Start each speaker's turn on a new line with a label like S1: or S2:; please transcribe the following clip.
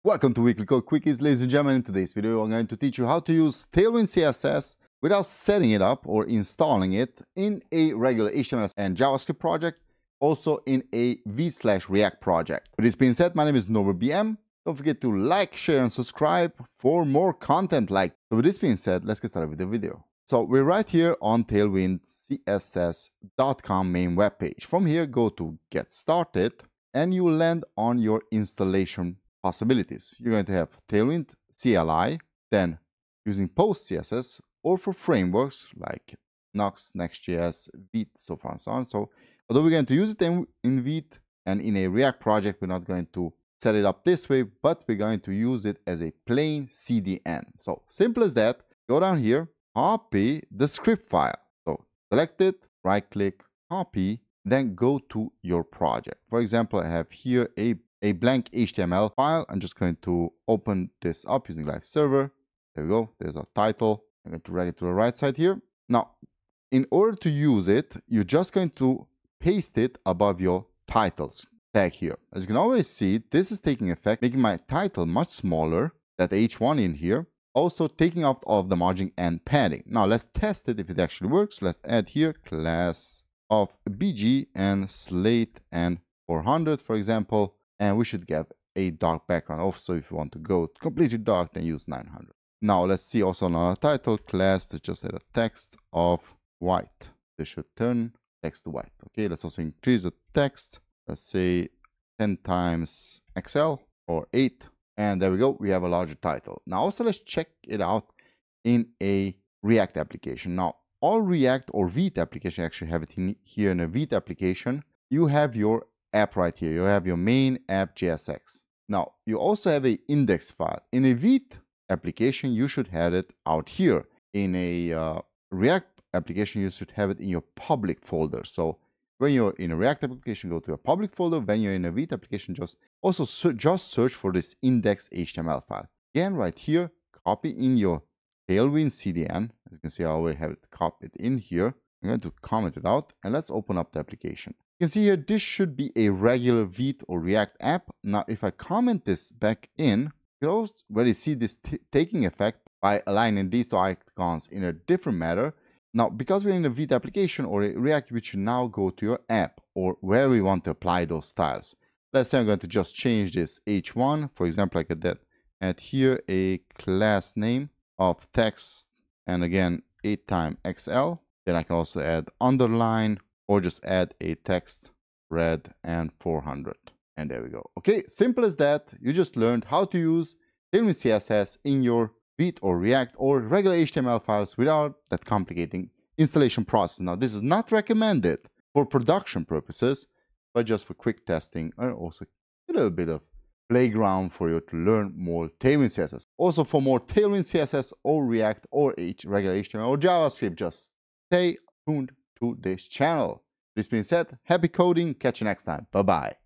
S1: Welcome to Weekly Code Quickies, ladies and gentlemen. In today's video, I'm going to teach you how to use Tailwind CSS without setting it up or installing it in a regular HTML and JavaScript project, also in a Vite/React project. With this being said, my name is Norbert BM. Don't forget to like, share, and subscribe for more content like this. So with this being said, let's get started with the video. So we're right here on tailwindcss.com main webpage. From here, go to Get Started, and you will land on your installation possibilities. You're going to have Tailwind CLI, then using Post CSS, or for frameworks like Nuxt, Next.js, Vite, so far and so on. So although we're going to use it in Vite and in a React project, we're not going to set it up this way, but we're going to use it as a plain CDN. So simple as that. Go down here, copy the script file. So select it, right click, copy, then go to your project. For example, I have here a blank HTML file. I'm just going to open this up using live server. There we go. There's our title. I'm going to drag it to the right side here. Now, in order to use it, you're just going to paste it above your titles tag here. As you can already see, this is taking effect, making my title much smaller, that H1 in here, also taking out all of the margin and padding. Now, let's test it if it actually works. Let's add here class of BG and slate and 400, for example. And we should get a dark background. Also, if you want to go completely dark, then use 900. Now, let's see also on our title class, let's just add a text of white. This should turn text to white. Okay, let's also increase the text. Let's say 10 times XL or 8. And there we go. We have a larger title. Now, also, let's check it out in a React application. Now, all React or Vite application actually have it in here in a Vite application. You have your app right here. You have your main app JSX. Now, you also have an index file. In a Vite application, you should have it out here. In a React application, you should have it in your public folder. So when you're in a React application, go to a public folder. When you're in a Vite application, just search for this index HTML file. Again, right here, copy in your Tailwind CDN. As you can see, I already have it copied in here. I'm going to comment it out, and let's open up the application. You can see here, this should be a regular Vite or React app. Now, if I comment this back in, you can already see this taking effect by aligning these two icons in a different manner. Now, because we're in a Vite application or a React, we should now go to your app or where we want to apply those styles. Let's say I'm going to just change this H1. For example, I could add here a class name of text, and again, 8 times XL. Then I can also add underline, or just add a text red and 400. And there we go. Okay, simple as that. You just learned how to use Tailwind CSS in your Vite or React or regular HTML files without that complicating installation process. Now, this is not recommended for production purposes, but just for quick testing and also a little bit of playground for you to learn more Tailwind CSS. Also, for more Tailwind CSS or React or regular HTML or JavaScript, just stay tuned to this channel. This being said, happy coding. Catch you next time. Bye-bye.